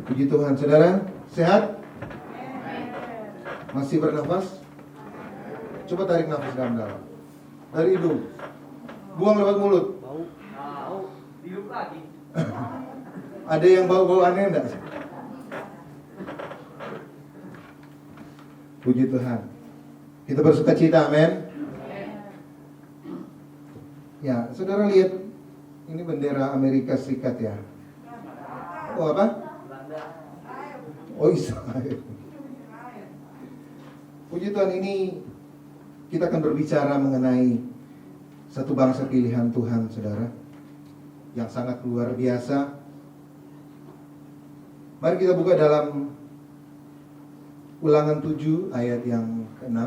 Puji Tuhan, saudara, sehat? Masih bernafas? Coba tarik nafas dalam-dalam. Dari hidung. Buang lewat mulut. Bau. Hidup lagi. Ada yang bau-bau aneh enggak? Puji Tuhan. Kita bersuka cita, amin. Ya, saudara lihat, ini bendera Amerika Serikat ya. Oh apa? Oh Israel. Puji Tuhan, ini kita akan berbicara mengenai satu bangsa pilihan Tuhan, saudara, yang sangat luar biasa. Mari kita buka dalam Ulangan 7 ayat yang ke-6.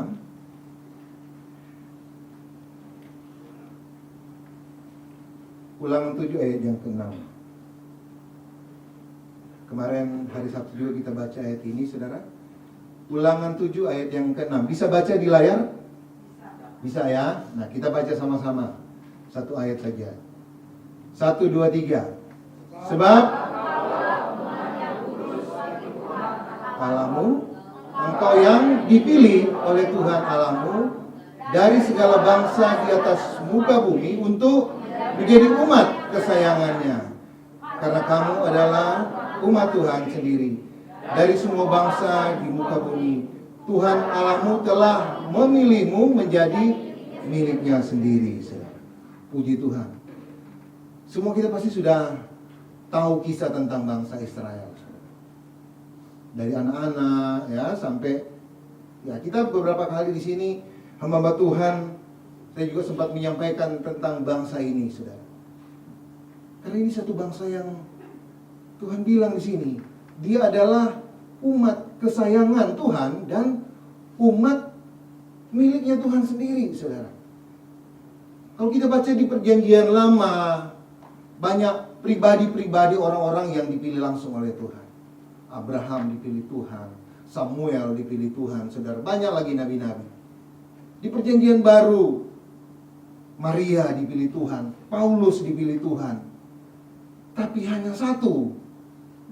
Ulangan 7 ayat yang ke-6. Kemarin hari Sabtu juga kita baca ayat ini, saudara. Ulangan 7 ayat yang ke-6. Bisa baca di layar? Bisa ya? Nah, kita baca sama-sama. Satu ayat saja. 1, 2, 3. Sebab Allahmu, engkau yang dipilih oleh Tuhan Allahmu dari segala bangsa di atas muka bumi untuk menjadi umat kesayangannya. Karena kamu adalah umat Tuhan sendiri. Dari semua bangsa di muka bumi, Tuhan Allahmu telah memilihmu menjadi miliknya sendiri. Puji Tuhan. Semua kita pasti sudah tahu kisah tentang bangsa Israel. Dari anak-anak ya sampai ya, kita beberapa kali di sini hamba Tuhan, saya juga sempat menyampaikan tentang bangsa ini, saudara. Karena ini satu bangsa yang Tuhan bilang di sini, dia adalah umat kesayangan Tuhan dan umat miliknya Tuhan sendiri, saudara. Kalau kita baca di Perjanjian Lama, banyak pribadi-pribadi orang-orang yang dipilih langsung oleh Tuhan. Abraham dipilih Tuhan, Samuel dipilih Tuhan, saudara. Banyak lagi nabi-nabi. Di Perjanjian Baru, Maria dipilih Tuhan, Paulus dipilih Tuhan. Tapi hanya satu,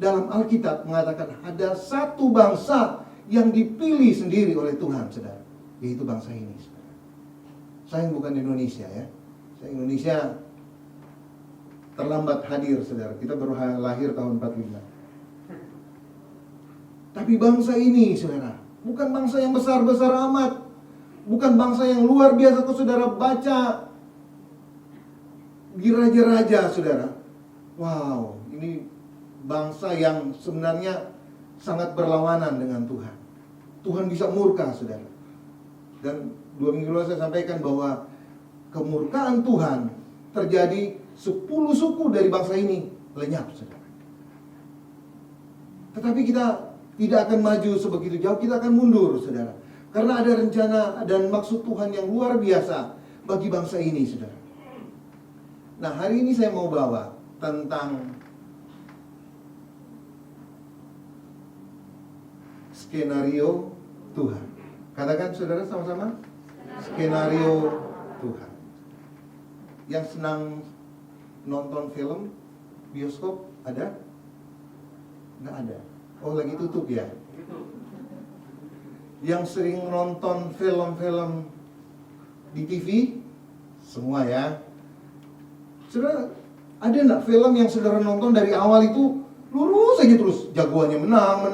dalam Alkitab mengatakan ada satu bangsa yang dipilih sendiri oleh Tuhan, saudara. Yaitu bangsa ini, saudara. Saya bukan Indonesia ya. Saya Indonesia terlambat hadir, saudara. Kita baru lahir tahun 45. Tapi bangsa ini, saudara, bukan bangsa yang besar-besar amat. Bukan bangsa yang luar biasa. Kalau saudara baca di raja-raja, saudara, wow, ini bangsa yang sebenarnya sangat berlawanan dengan Tuhan. Tuhan bisa murka, saudara. Dan 2 minggu lalu saya sampaikan bahwa kemurkaan Tuhan terjadi 10 suku dari bangsa ini lenyap, saudara. Tetapi kita tidak akan maju sebegitu jauh, kita akan mundur, saudara. Karena ada rencana dan maksud Tuhan yang luar biasa bagi bangsa ini, saudara. Nah, hari ini saya mau bawa tentang skenario Tuhan. Katakan, saudara, sama-sama. Skenario Tuhan. Yang senang nonton film bioskop ada? Nggak ada. Oh, lagi tutup ya? Yang sering nonton film-film di TV? Semua ya? Saudara, ada nggak film yang saudara nonton dari awal itu lurus aja terus? Jagoannya menang,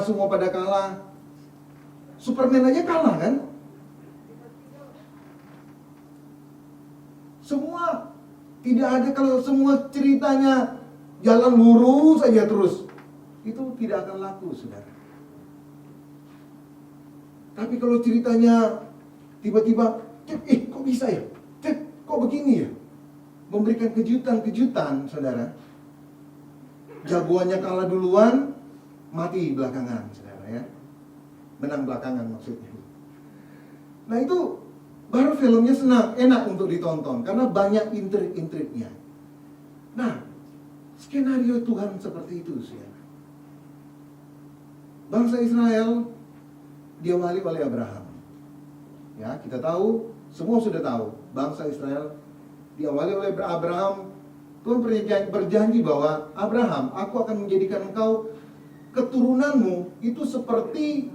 semua pada kalah. Superman aja kalah kan? Semua, tidak ada, kalau semua ceritanya jalan lurus aja terus, itu tidak akan laku, saudara. Tapi kalau ceritanya tiba-tiba, kok bisa ya? Kok begini ya? Memberikan kejutan-kejutan, saudara. Jagoannya kalah duluan, mati belakangan, saudara ya. Menang belakangan maksudnya. Nah, itu baru filmnya senang, enak untuk ditonton karena banyak intrik-intriknya. Nah, skenario Tuhan seperti itu, saudara. Bangsa Israel diawali oleh Abraham. Ya, kita tahu, semua sudah tahu, bangsa Israel diawali oleh Abraham. Tuhan berjanji bahwa Abraham, aku akan menjadikan engkau keturunanmu itu seperti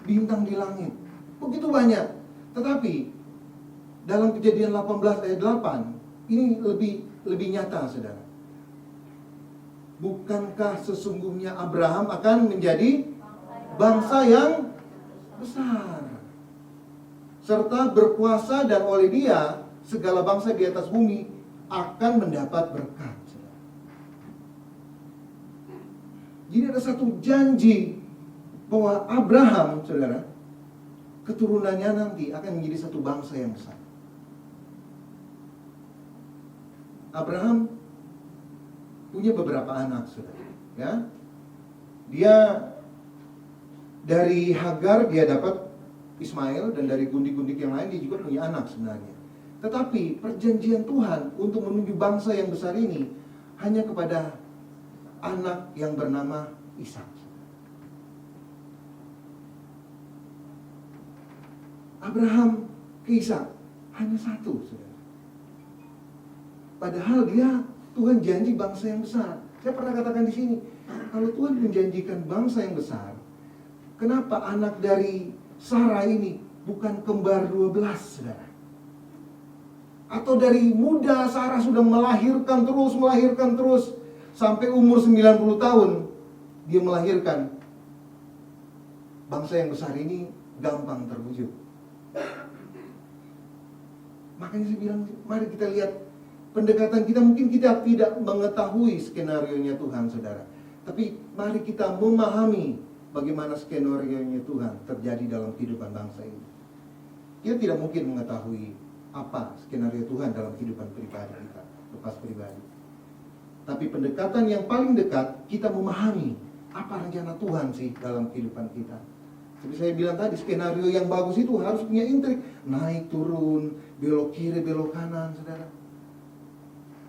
bintang di langit. Begitu banyak. Tetapi dalam Kejadian 18 ayat 8 ini lebih nyata, saudara. Bukankah sesungguhnya Abraham akan menjadi bangsa yang besar, serta berkuasa, dan oleh dia segala bangsa di atas bumi akan mendapat berkat. Jadi ada satu janji bahwa Abraham, saudara, keturunannya nanti akan menjadi satu bangsa yang besar. Abraham punya beberapa anak, saudara. Ya, dia dari Hagar dia dapat Ismail, dan dari gundik-gundik yang lain dia juga punya anak sebenarnya. Tetapi perjanjian Tuhan untuk menuju bangsa yang besar ini hanya kepada anak yang bernama Ishak. Abraham ke Ishak hanya satu, saudara. Padahal Tuhan janji bangsa yang besar. Saya pernah katakan di sini, kalau Tuhan menjanjikan bangsa yang besar, kenapa anak dari Sarah ini bukan kembar 12, saudara? Atau dari muda Sarah sudah melahirkan terus sampai umur 90 tahun dia melahirkan. Bangsa yang besar ini gampang terwujud. Makanya saya bilang, mari kita lihat pendekatan kita. Mungkin kita tidak mengetahui skenarionya Tuhan, saudara, tapi mari kita memahami bagaimana skenarionya Tuhan terjadi dalam kehidupan bangsa ini. Kita tidak mungkin mengetahui apa skenario Tuhan dalam kehidupan pribadi kita, lepas pribadi. Tapi pendekatan yang paling dekat, kita memahami apa rencana Tuhan sih dalam kehidupan kita. Seperti saya bilang tadi, skenario yang bagus itu harus punya intrik. Naik, turun, belok kiri, belok kanan, saudara.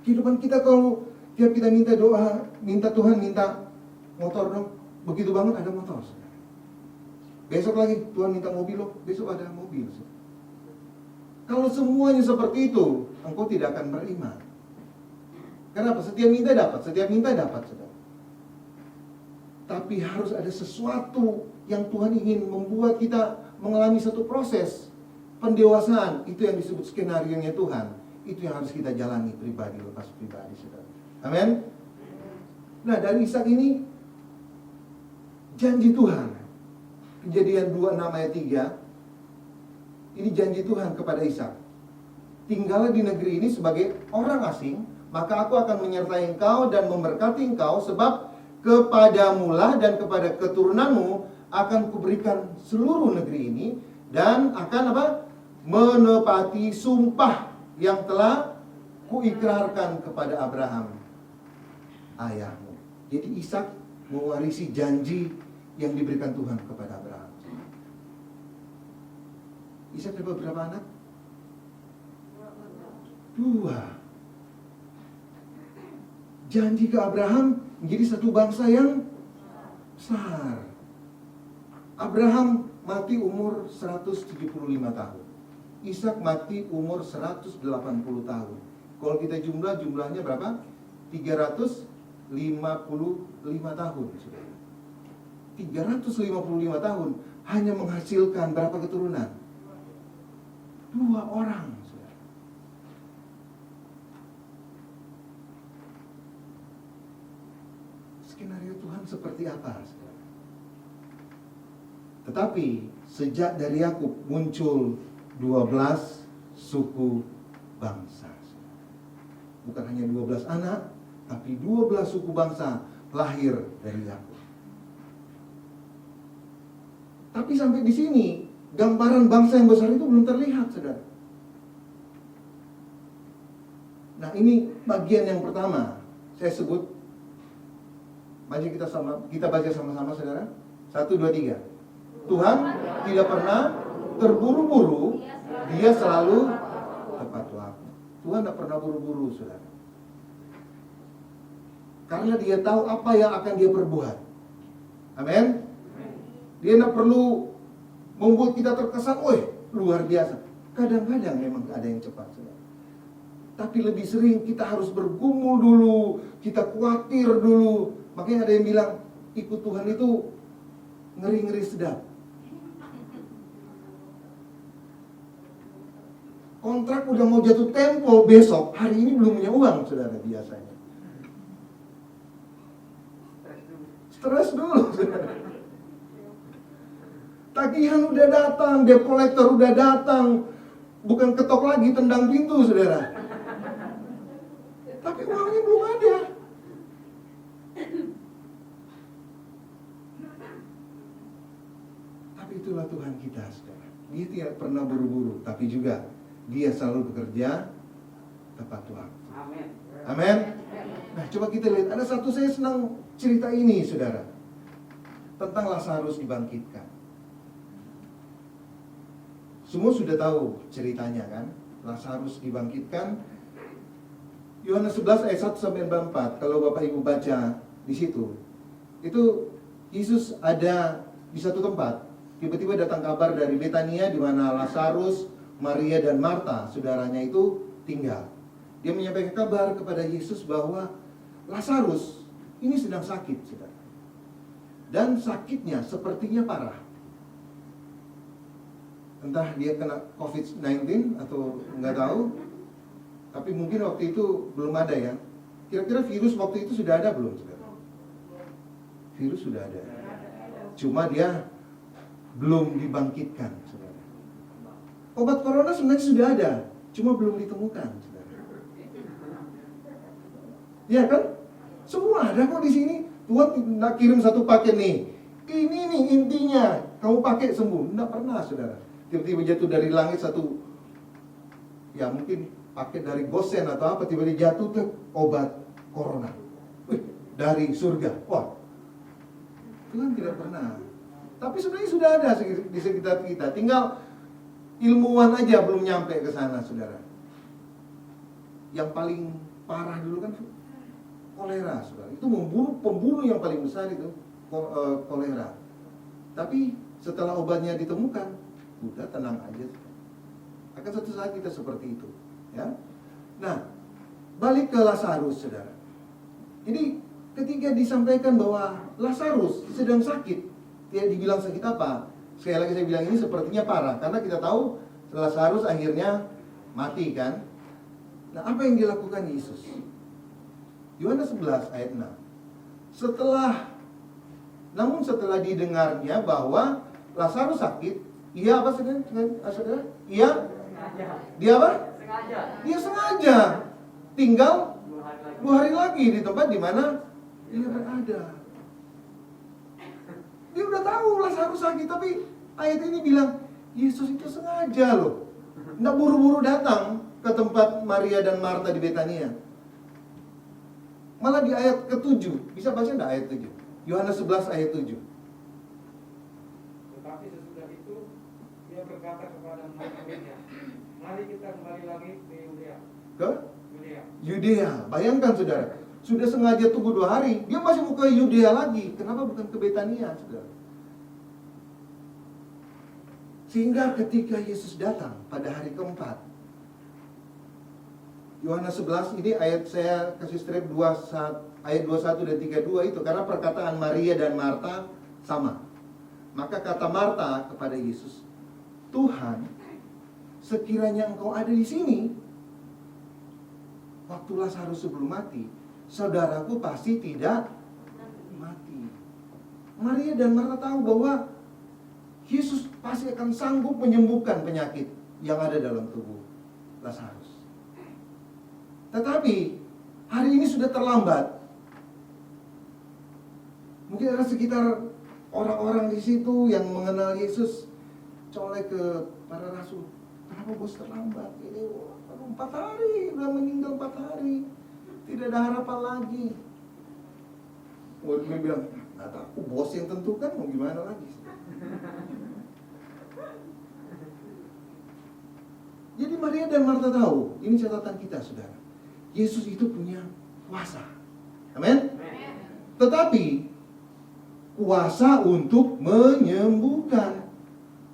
Kehidupan kita kalau tiap kita minta doa, minta Tuhan, minta motor dong, begitu banget ada motor, saudara. Besok lagi Tuhan minta mobil loh, besok ada mobil, saudara. Kalau semuanya seperti itu, engkau tidak akan beriman. Kenapa? Setiap minta dapat, saudara. Tapi harus ada sesuatu yang Tuhan ingin membuat kita mengalami satu proses pendewasaan. Itu yang disebut skenarionya Tuhan. Itu yang harus kita jalani pribadi lepas pribadi, saudara. Amin. Nah, dari Ishak ini janji Tuhan. Kejadian 26 ayat 3. Ini janji Tuhan kepada Ishak. Tinggallah di negeri ini sebagai orang asing, maka aku akan menyertai engkau dan memberkati engkau, sebab kepadamulah dan kepada keturunanmu akan kuberikan seluruh negeri ini, dan akan menepati sumpah yang telah kuikrarkan kepada Abraham ayahmu. Jadi Ishak mewarisi janji yang diberikan Tuhan kepada Abraham. Ishak dapat berapa anak? 2. Janji ke Abraham menjadi satu bangsa yang besar. Abraham mati umur 175 tahun. Ishak mati umur 180 tahun. Kalau kita jumlahnya berapa? 355 tahun. 355 tahun hanya menghasilkan berapa keturunan? 2 orang. Skenario Tuhan seperti apa? Tetapi sejak dari Yakub muncul 12 suku bangsa. Bukan hanya 12 anak, tapi 12 suku bangsa lahir dari Yakub. Tapi sampai di sini gambaran bangsa yang besar itu belum terlihat, saudara. Nah, ini bagian yang pertama. Saya sebut. Mari kita baca sama-sama, saudara. 1, 2, 3. Tuhan tidak pernah terburu-buru, Dia selalu tepat waktu. Tuhan tidak pernah buru-buru, saudara. Karena Dia tahu apa yang akan Dia perbuat. Amin. Dia tidak perlu membuat kita terkesan, luar biasa. Kadang-kadang memang ada yang cepat, saudara. Tapi lebih sering kita harus bergumul dulu, kita khawatir dulu. Makanya ada yang bilang, ikut Tuhan itu ngeri-ngeri sedap. Kontrak udah mau jatuh tempo besok, hari ini belum punya uang, saudara, biasanya. Stres dulu, saudara. Tagihan udah datang, debt collector udah datang. Bukan ketok lagi, tendang pintu, saudara. Tapi uangnya belum ada. Tapi itulah Tuhan kita, saudara. Dia tidak pernah buru-buru, tapi juga Dia selalu bekerja tepat waktu. Amin. Amin. Nah, coba kita lihat. Ada satu, saya senang cerita ini, saudara, tentang Lazarus dibangkitkan. Semua sudah tahu ceritanya kan? Lazarus dibangkitkan. Yohanes 11 ayat 1 sampai 4. Kalau Bapak Ibu baca di situ, itu Yesus ada di satu tempat. Tiba-tiba datang kabar dari Betania di mana Lazarus, Maria dan Marta, saudaranya itu tinggal. Dia menyampaikan kabar kepada Yesus bahwa Lazarus ini sedang sakit, saudara. Dan sakitnya sepertinya parah. Entah dia kena COVID-19 atau nggak tahu. Tapi mungkin waktu itu belum ada ya. Kira-kira virus waktu itu sudah ada belum, saudara? Virus sudah ada. Cuma dia belum dibangkitkan, saudara. Obat corona sebenarnya sudah ada, cuma belum ditemukan, saudara. Ya kan? Semua ada kok di sini. Tuhan nak kirim satu paket nih. Ini nih intinya, kamu pakai sembuh. Nggak pernah, saudara. Tiba-tiba jatuh dari langit satu, ya mungkin paket dari Gosen atau apa, tiba-tiba jatuh tuh obat corona. Wih, dari surga. Wah, Tuhan tidak pernah. Tapi sebenarnya sudah ada di sekitar kita. Tinggal ilmuwan aja belum nyampe ke sana, saudara. Yang paling parah dulu kan kolera, saudara. Itu pembunuh yang paling besar itu, kolera. Tapi setelah obatnya ditemukan, udah tenang aja. Akan suatu saat kita seperti itu, ya. Nah, balik ke Lazarus, saudara. Jadi ketika disampaikan bahwa Lazarus sedang sakit, dia dibilang sakit apa? Sekali lagi saya bilang ini sepertinya parah, karena kita tahu Lazarus akhirnya mati kan. Nah, apa yang dilakukan Yesus? Yohanes 11 ayat 6. Namun setelah didengarnya bahwa Lazarus sakit, ia apa, saudara? Dia apa? Sengaja. Dia sengaja tinggal 2 hari lagi di tempat di mana dia berada. Dia udah tahu Lazarus sakit, tapi ayat ini bilang Yesus itu sengaja loh, nggak buru-buru datang ke tempat Maria dan Marta di Betania. Malah di ayat ke-7, bisa baca enggak ayat 7? Yohanes 11 ayat 7. Tetapi sesudah itu dia berkata kepada murid-muridnya, mari kita kembali lagi ke Yudea. Ke Yudea. Bayangkan, saudara, sudah sengaja tunggu 2 hari, dia masih mau ke Yudea lagi. Kenapa bukan ke Betania, saudara? Sehingga ketika Yesus datang pada hari keempat, Yohanes 11 ini ayat saya kasih strip 21, ayat 21 dan 32 itu, karena perkataan Maria dan Marta sama. Maka kata Marta kepada Yesus, Tuhan, sekiranya engkau ada di sini waktu Lazarus sebelum mati, saudaraku pasti tidak mati. Maria dan Marta tahu bahwa Yesus pasti akan sanggup menyembuhkan penyakit yang ada dalam tubuh Lazarus. Tetapi hari ini sudah terlambat. Mungkin ada sekitar orang-orang di situ yang mengenal Yesus colek ke para rasul. Kenapa bos terlambat? Ini 4 hari, udah meninggal 4 hari. Tidak ada harapan lagi. Murid bilang, nggak tahu, bos yang tentukan, mau gimana lagi? Jadi Maria dan Marta tahu, ini catatan kita, saudara. Yesus itu punya kuasa. Amin? Tetapi kuasa untuk menyembuhkan,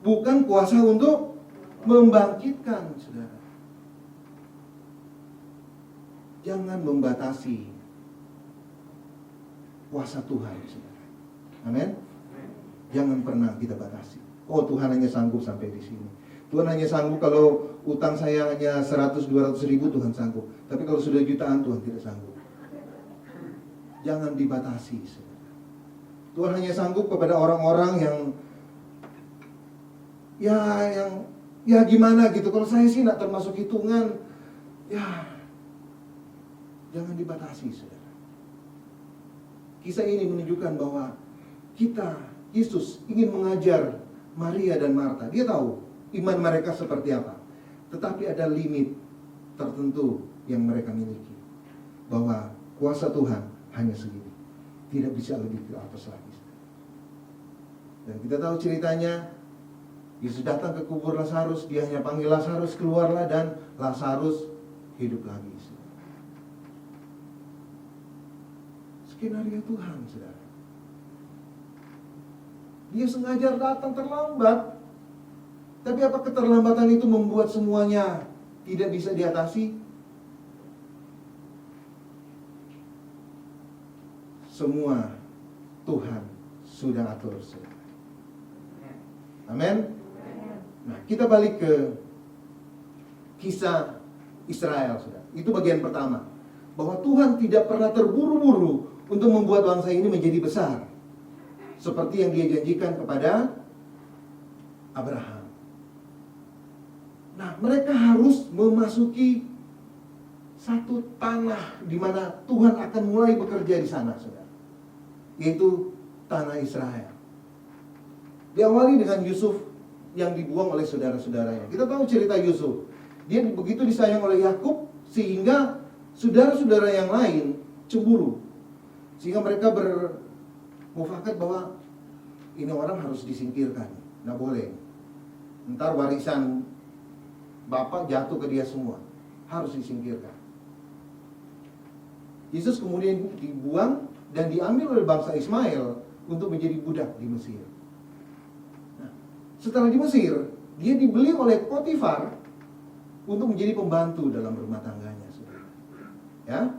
bukan kuasa untuk membangkitkan, saudara. Jangan membatasi kuasa Tuhan, saudara. Amin. Jangan pernah kita batasi. Oh, Tuhan hanya sanggup sampai di sini. Tuhan hanya sanggup kalau utang saya hanya 100-200 ribu, Tuhan sanggup. Tapi kalau sudah jutaan, Tuhan tidak sanggup. Jangan dibatasi. Tuhan hanya sanggup kepada orang-orang yang gimana gitu. Kalau saya sih tidak termasuk hitungan, ya jangan dibatasi, saudara. Kisah ini menunjukkan bahwa Yesus ingin mengajar Maria dan Marta. Dia tahu iman mereka seperti apa. Tetapi ada limit tertentu yang mereka miliki. Bahwa kuasa Tuhan hanya segini. Tidak bisa lebih ke atas lagi. Dan kita tahu ceritanya, Yesus datang ke kubur Lazarus. Dia hanya panggil Lazarus, keluarlah, dan Lazarus hidup lagi. Skenario Tuhan, saudara. Dia sengaja datang terlambat. Tapi apa keterlambatan itu membuat semuanya tidak bisa diatasi? Semua Tuhan sudah atur, saudara. Amin. Nah, kita balik ke kisah Israel, saudara. Itu bagian pertama. Bahwa Tuhan tidak pernah terburu-buru untuk membuat bangsa ini menjadi besar. Seperti yang dia janjikan kepada Abraham. Nah, mereka harus memasuki satu tanah di mana Tuhan akan mulai bekerja di sana, saudara. Yaitu tanah Israel. Diawali dengan Yusuf yang dibuang oleh saudara-saudaranya. Kita tahu cerita Yusuf. Dia begitu disayang oleh Yakub sehingga saudara-saudara yang lain cemburu. Sehingga mereka bermufakat bahwa ini orang harus disingkirkan. Nggak boleh. Ntar warisan bapak jatuh ke dia semua. Harus disingkirkan. Yesus kemudian dibuang dan diambil oleh bangsa Ismail untuk menjadi budak di Mesir. Nah, setelah di Mesir, dia dibeli oleh Potifar untuk menjadi pembantu dalam rumah tangganya. Ya.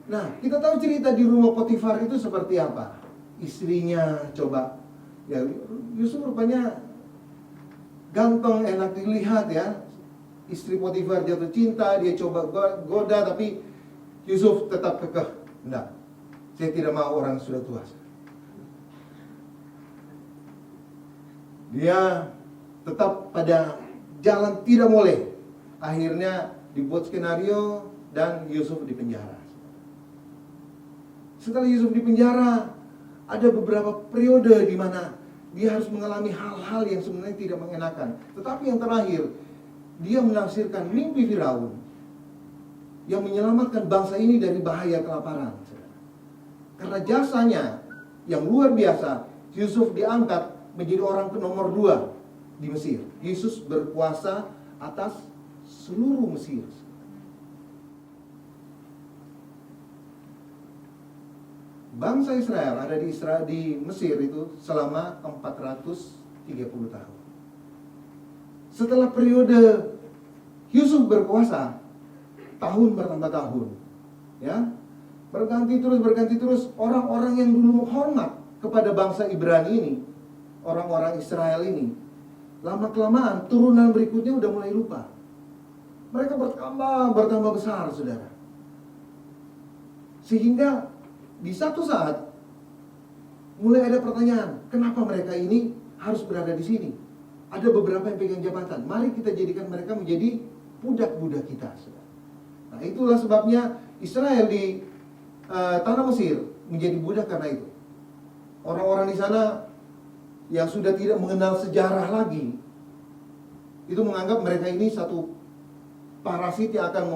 Nah, kita tahu cerita di rumah Potifar itu seperti apa. Istrinya coba, ya Yusuf rupanya ganteng, enak dilihat ya. Istri Potifar jatuh cinta, dia coba goda, tapi Yusuf tetap kekeh. Enggak, saya tidak mau orang sudah tua. Dia tetap pada jalan tidak boleh. Akhirnya dibuat skenario dan Yusuf dipenjara. Setelah Yusuf dipenjara, ada beberapa periode di mana dia harus mengalami hal-hal yang sebenarnya tidak mengenakan. Tetapi yang terakhir, dia menafsirkan mimpi Firaun yang menyelamatkan bangsa ini dari bahaya kelaparan. Karena jasanya yang luar biasa, Yusuf diangkat menjadi orang nomor 2 di Mesir. Yesus berkuasa atas seluruh Mesir. Bangsa Israel ada di Mesir itu selama 430 tahun. Setelah periode Yusuf berkuasa, tahun bertambah tahun, ya, berganti terus orang-orang yang dulu hormat kepada bangsa Ibrani ini, orang-orang Israel ini, lama-kelamaan turunan berikutnya udah mulai lupa. Mereka bertambah besar, saudara. Sehingga di satu saat mulai ada pertanyaan, kenapa mereka ini harus berada di sini? Ada beberapa yang pegang jabatan. Mari kita jadikan mereka menjadi budak-budak kita, saudara. Nah, itulah sebabnya Israel di tanah Mesir menjadi budak karena itu. Orang-orang di sana yang sudah tidak mengenal sejarah lagi, itu menganggap mereka ini satu parasit yang akan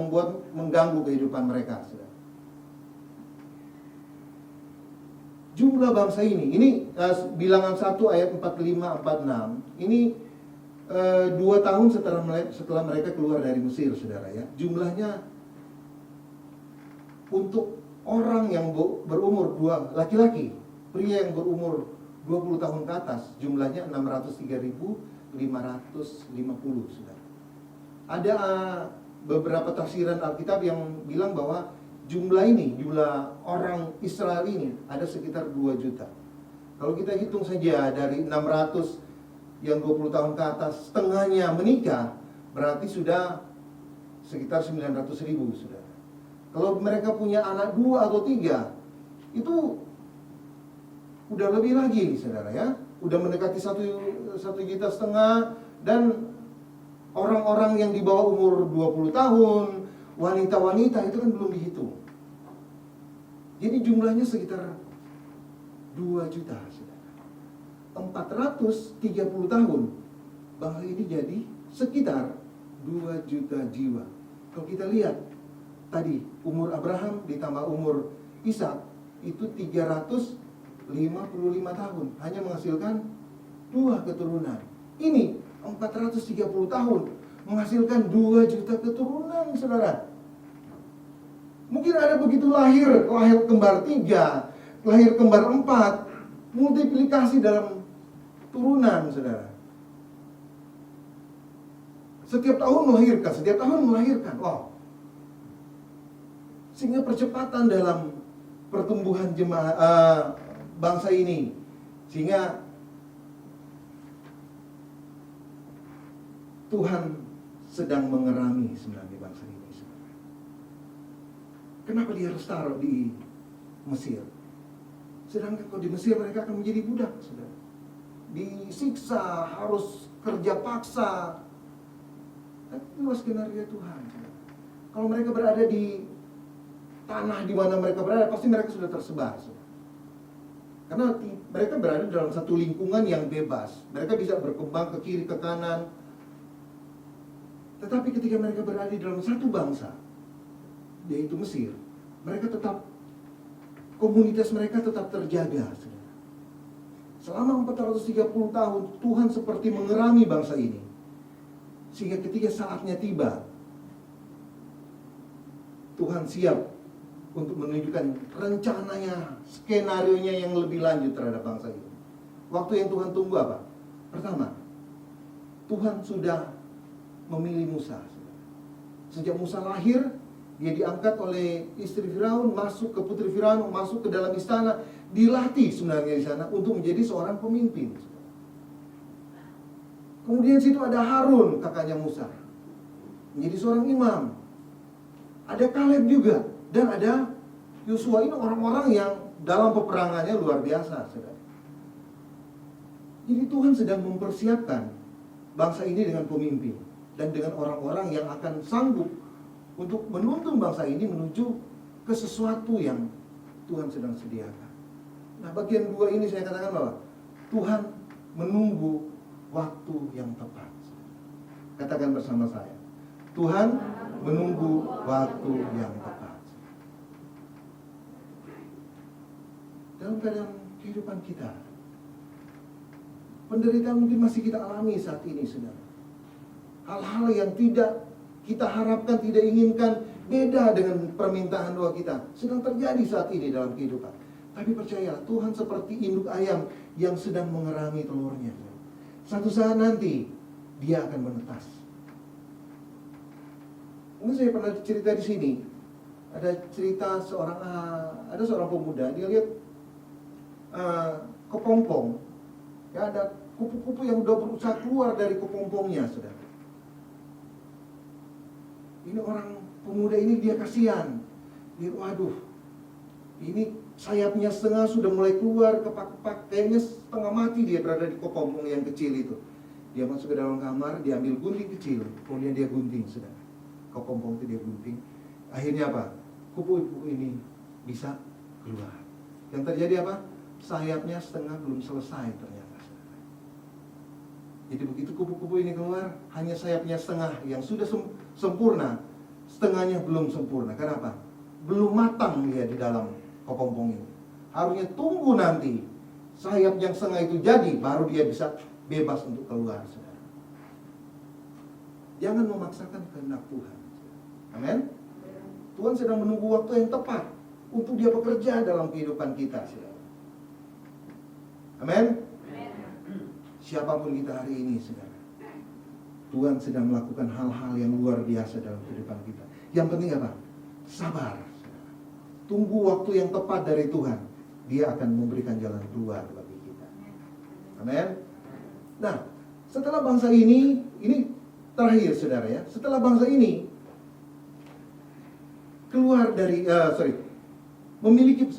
mengganggu kehidupan mereka, saudara. Jumlah bangsa ini bilangan 1 ayat 45-46, ini 2 tahun setelah mereka keluar dari Mesir, saudara ya. Jumlahnya untuk orang yang berumur laki-laki, pria yang berumur 20 tahun ke atas, jumlahnya 603.550, saudara. Ada beberapa tafsiran Alkitab yang bilang bahwa jumlah orang Israel ini ada sekitar 2 juta. Kalau kita hitung saja dari 600 yang 20 tahun ke atas, setengahnya menikah, berarti sudah sekitar 900.000 sudah. Kalau mereka punya anak 2 atau 3, itu udah lebih lagi, saudara ya. Udah mendekati 1,5 juta, dan orang-orang yang di bawah umur 20 tahun, wanita-wanita itu kan belum dihitung. Jadi jumlahnya sekitar 2 juta, saudara. 430 tahun, bangsa ini jadi sekitar 2 juta jiwa. Kalau kita lihat tadi, umur Abraham ditambah umur Ishak itu 355 tahun, hanya menghasilkan 2 keturunan. Ini 430 tahun menghasilkan 2 juta keturunan, saudara. Mungkin ada begitu lahir kembar 3, lahir kembar 4, multiplikasi dalam turunan, saudara. Setiap tahun melahirkan. Wow. Sehingga percepatan dalam pertumbuhan bangsa ini, sehingga Tuhan sedang mengerami sebenarnya bangsa ini, saudara. Kenapa dia harus taruh di Mesir? Sedangkan kalau di Mesir mereka akan menjadi budak, saudara. Disiksa, harus kerja paksa. Itulah skenario Tuhan, saudara. Kalau mereka berada di tanah di mana mereka berada, pasti mereka sudah tersebar, saudara. Karena mereka berada dalam satu lingkungan yang bebas. Mereka bisa berkembang ke kiri, ke kanan. Tetapi ketika mereka berada di dalam satu bangsa, yaitu Mesir, mereka tetap, komunitas mereka tetap terjaga, saudara. Selama 430 tahun, Tuhan seperti mengerami bangsa ini. Sehingga ketika saatnya tiba, Tuhan siap untuk menunjukkan rencananya, skenarionya yang lebih lanjut terhadap bangsa ini. Waktu yang Tuhan tunggu apa? Pertama, Tuhan sudah memilih Musa. Sejak Musa lahir, dia diangkat oleh istri Firaun, masuk ke putri Firaun, masuk ke dalam istana, dilatih sebenarnya di sana untuk menjadi seorang pemimpin. Kemudian situ ada Harun, kakaknya Musa, menjadi seorang imam. Ada Kaleb juga, dan ada Yosua. Ini orang-orang yang dalam peperangannya luar biasa, saudara. Jadi Tuhan sedang mempersiapkan bangsa ini dengan pemimpin dan dengan orang-orang yang akan sanggup untuk menuntun bangsa ini menuju ke sesuatu yang Tuhan sedang sediakan. Nah, bagian 2 ini saya katakan bahwa Tuhan menunggu waktu yang tepat. Katakan bersama saya, Tuhan menunggu waktu yang tepat. Dalam keadaan kehidupan kita, penderitaan mungkin masih kita alami saat ini, saudara. Hal-hal yang tidak kita harapkan, tidak inginkan, beda dengan permintaan doa kita, sedang terjadi saat ini dalam kehidupan. Tapi percayalah, Tuhan seperti induk ayam yang sedang mengerami telurnya. Satu saat nanti, dia akan menetas. Mungkin saya pernah cerita di sini. Ada cerita ada seorang pemuda, dia lihat kepompong. Ya, ada kupu-kupu yang udah berusaha keluar dari kepompongnya, saudara. Ini orang pemuda ini, dia kasihan. Dia, waduh, ini sayapnya setengah sudah mulai keluar, kepak-kepak, kayaknya setengah mati dia berada di kepompong yang kecil itu. Dia masuk ke dalam kamar, dia ambil gunting kecil, kemudian dia gunting, saudara. Kepompong itu dia gunting. Akhirnya apa? Kupu-kupu ini bisa keluar. Yang terjadi apa? Sayapnya setengah belum selesai ternyata, saudara. Jadi begitu kupu-kupu ini keluar, hanya sayapnya setengah yang sudah sempurna, setengahnya belum sempurna. Kenapa? Belum matang dia di dalam kepompong ini. Harusnya tunggu nanti sayap yang setengah itu jadi, baru dia bisa bebas untuk keluar, saudara. Jangan memaksakan kehendak Tuhan. Amin. Tuhan sedang menunggu waktu yang tepat untuk dia bekerja dalam kehidupan kita, saudara. Amin. Siapapun kita hari ini, saudara, Tuhan sedang melakukan hal-hal yang luar biasa dalam kehidupan kita. Yang penting apa? Sabar, saudara. Tunggu waktu yang tepat dari Tuhan. Dia akan memberikan jalan keluar bagi kita. Amin. Nah, setelah bangsa ini terakhir saudara ya, setelah bangsa ini keluar dari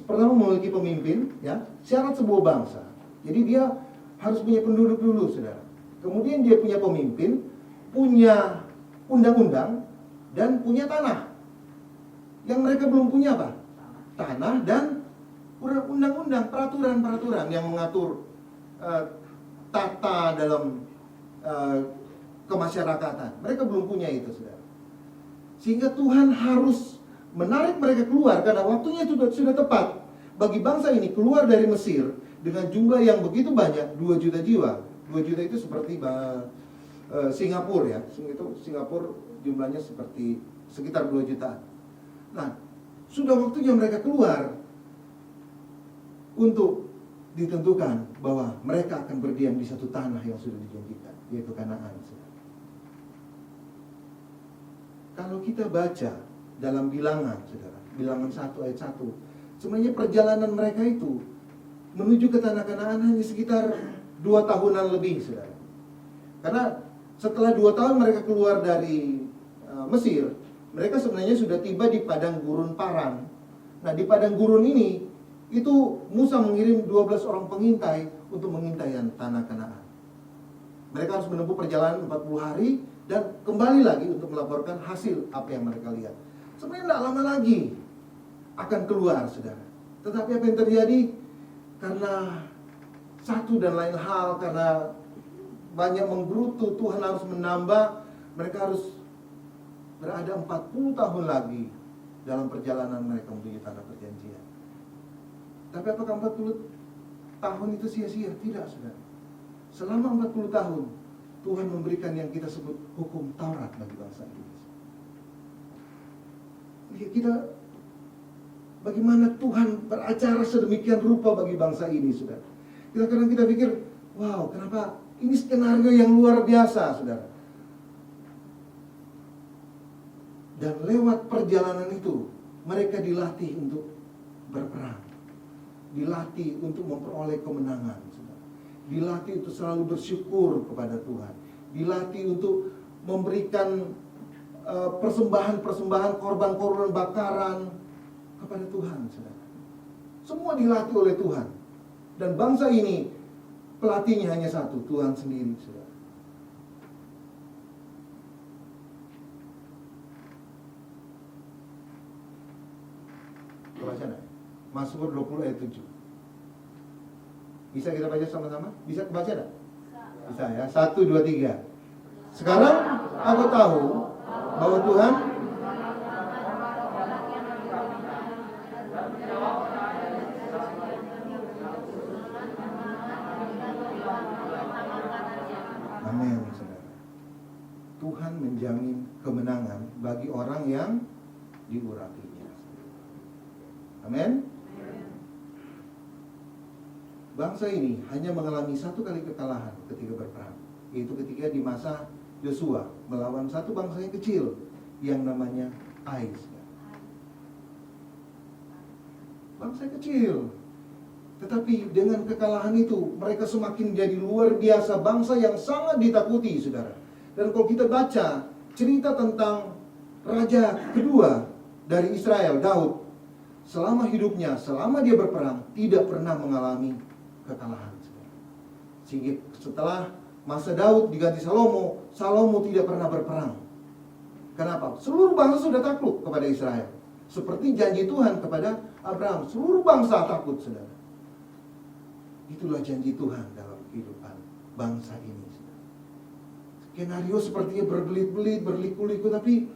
pertama memiliki pemimpin ya, syarat sebuah bangsa. Jadi dia harus punya penduduk dulu saudara. Kemudian dia punya pemimpin, punya undang-undang, dan punya tanah. Yang mereka belum punya apa? Tanah dan undang-undang, peraturan-peraturan yang mengatur tata dalam kemasyarakatan. Mereka belum punya itu saudara. Sehingga Tuhan harus menarik mereka keluar karena waktunya itu sudah tepat bagi bangsa ini keluar dari Mesir dengan jumlah yang begitu banyak, 2 juta jiwa. 2 juta itu seperti Singapura ya. Singapura jumlahnya seperti sekitar 2 jutaan. Nah, sudah waktunya mereka keluar untuk ditentukan bahwa mereka akan berdiam di satu tanah yang sudah dijanjikan, yaitu Kanaan. Kalau kita baca dalam bilangan, saudara, bilangan 1 ayat 1, sebenarnya perjalanan mereka itu menuju ke tanah Kanaan hanya sekitar 2 tahunan lebih, saudara. Karena setelah 2 tahun mereka keluar dari Mesir, mereka sebenarnya sudah tiba di padang gurun Paran. Nah, di padang gurun ini, itu Musa mengirim 12 orang pengintai untuk mengintai tanah Kanaan. Mereka harus menempuh perjalanan 40 hari dan kembali lagi untuk melaporkan hasil apa yang mereka lihat. Sebenarnya tidak lama lagi akan keluar, saudara. Tetapi apa yang terjadi? Karena satu dan lain hal, karena banyak menggerutu, Tuhan harus menambah. Mereka harus berada 40 tahun lagi dalam perjalanan mereka menuju tanah perjanjian. Tapi apakah 40 tahun itu sia-sia? Tidak, saudara. Selama 40 tahun, Tuhan memberikan yang kita sebut hukum Taurat bagi bangsa ini. Kita, bagaimana Tuhan beracara sedemikian rupa bagi bangsa ini, saudara. Kadang kita pikir, wow, kenapa ini skenario yang luar biasa, saudara. Dan lewat perjalanan itu, mereka dilatih untuk berperang. Dilatih untuk memperoleh kemenangan, saudara. Dilatih untuk selalu bersyukur kepada Tuhan. Dilatih untuk memberikan persembahan-persembahan, korban-korban bakaran kepada Tuhan, saudara. Semua dilatih oleh Tuhan. Dan bangsa ini pelatihnya hanya satu, Tuhan sendiri, saudara. Baca enggak? Mazmur 20 ayat 7. Bisa kita baca sama-sama? Bisa baca enggak? Bisa ya. 1, 2, 3. Sekarang aku tahu bahwa Tuhan Amin, saudara. Tuhan menjamin kemenangan bagi orang yang diurapinya. Amin. Bangsa ini hanya mengalami 1 kali kekalahan ketika berperang, yaitu ketika di masa Yosua melawan satu bangsa yang kecil yang namanya Ais. Bangsa kecil. Tetapi dengan kekalahan itu mereka semakin jadi luar biasa, bangsa yang sangat ditakuti, saudara. Dan kalau kita baca cerita tentang raja kedua dari Israel, Daud, selama hidupnya, selama dia berperang, tidak pernah mengalami kekalahan. Sehingga setelah masa Daud diganti Salomo, Salomo tidak pernah berperang. Kenapa? Seluruh bangsa sudah takluk kepada Israel. Seperti janji Tuhan kepada Abraham, seluruh bangsa takut, saudara. Itulah janji Tuhan dalam kehidupan bangsa ini, saudara. Skenario sepertinya berbelit-belit, berliku-liku, tapi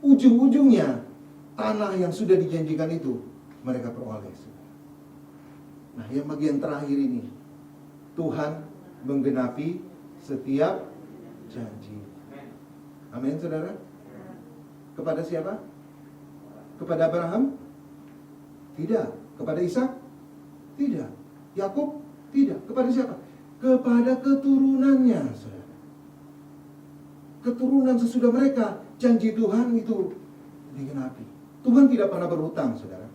ujung-ujungnya tanah yang sudah dijanjikan itu mereka peroleh, saudara. Nah, yang bagian terakhir ini, Tuhan menggenapi setiap janji. Amin, saudara. Kepada siapa? Kepada Abraham? Tidak. Kepada Ishak? Tidak. Yakub? Tidak. Kepada siapa? Kepada keturunannya, saudara. Keturunan sesudah mereka, janji Tuhan itu digenapi. Tuhan tidak pernah berhutang, saudara.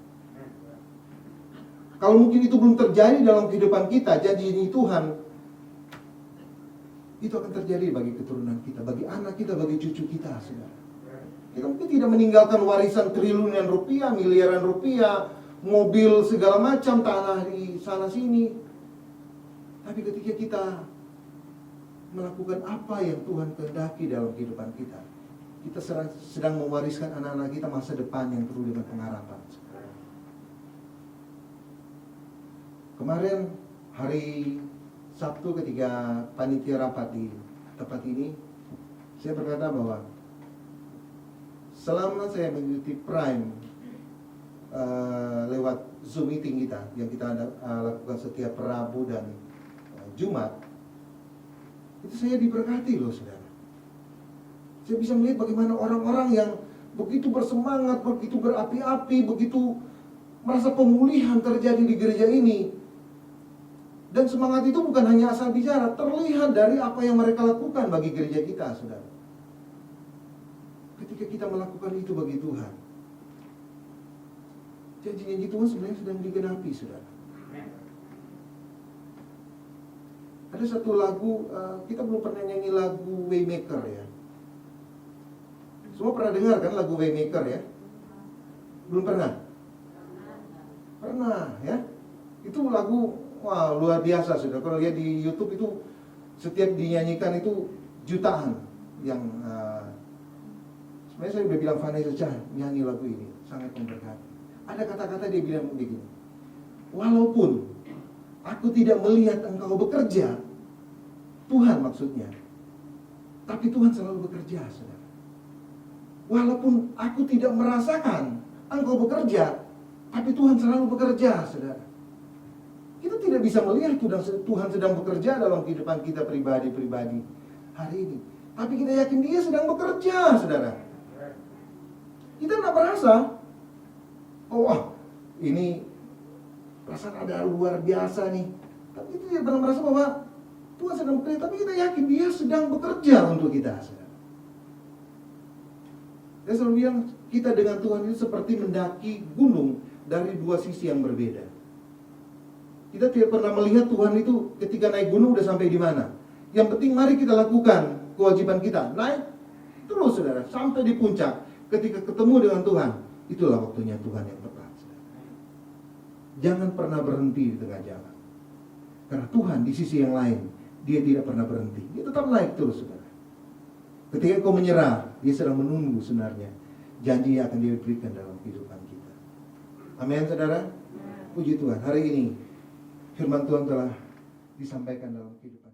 Kalau mungkin itu belum terjadi dalam kehidupan kita, janji ini Tuhan, Itu akan terjadi bagi keturunan kita, bagi anak kita, bagi cucu kita, saudara. Kita mungkin tidak meninggalkan warisan triliunan rupiah, miliaran rupiah, mobil segala macam, tanah di sana sini. Tapi ketika kita melakukan apa yang Tuhan kehendaki dalam kehidupan kita, kita sedang mewariskan anak-anak kita masa depan yang penuh dengan pengharapan. Kemarin hari Sabtu ketika panitia rapat di tempat ini, saya berkata bahwa selama saya mengikuti Prime lewat Zoom meeting kita yang kita lakukan setiap Rabu dan Jumat, itu saya diberkati loh, saudara. Saya bisa melihat bagaimana orang-orang yang begitu bersemangat, begitu berapi-api, begitu merasa pemulihan terjadi di gereja ini. Dan semangat itu bukan hanya asal bicara, terlihat dari apa yang mereka lakukan bagi gereja kita, saudara. Ketika kita melakukan itu bagi Tuhan, janji-janji Tuhan sebenarnya sedang digenapi, saudara. Ada satu lagu, kita belum pernah nyanyi lagu Waymaker ya. Semua pernah dengar kan lagu Waymaker ya? Belum pernah? Pernah ya. Itu lagu, wah, luar biasa, sudah. Kalau lihat di YouTube itu setiap dinyanyikan itu jutaan yang sebenarnya saya udah bilang Vanessa Cah nyanyi lagu ini sangat memberkati. Ada kata-kata dia bilang begini, walaupun aku tidak melihat engkau bekerja, Tuhan maksudnya, tapi Tuhan selalu bekerja, saudara. Walaupun aku tidak merasakan engkau bekerja, tapi Tuhan selalu bekerja, saudara. Kita tidak bisa melihat Tuhan sedang bekerja dalam kehidupan kita pribadi-pribadi hari ini. Tapi kita yakin Dia sedang bekerja, saudara. Kita tidak merasa, oh ini perasaan ada luar biasa nih. Tapi kita tidak pernah merasa bahwa Tuhan sedang bekerja. Tapi kita yakin Dia sedang bekerja untuk kita, saudara. Saya selalu bilang, kita dengan Tuhan itu seperti mendaki gunung dari dua sisi yang berbeda. Kita tidak pernah melihat Tuhan itu ketika naik gunung udah sampai di mana. Yang penting mari kita lakukan kewajiban kita. Naik terus, saudara, sampai di puncak. Ketika ketemu dengan Tuhan, itulah waktunya Tuhan yang tepat, saudara. Jangan pernah berhenti di tengah jalan. Karena Tuhan di sisi yang lain, Dia tidak pernah berhenti. Dia tetap naik terus, saudara. Ketika kau menyerah, Dia sedang menunggu sebenarnya janji yang akan Dia berikan dalam kehidupan kita. Amin, saudara. Puji Tuhan, hari ini firman Tuhan telah disampaikan dalam kehidupan.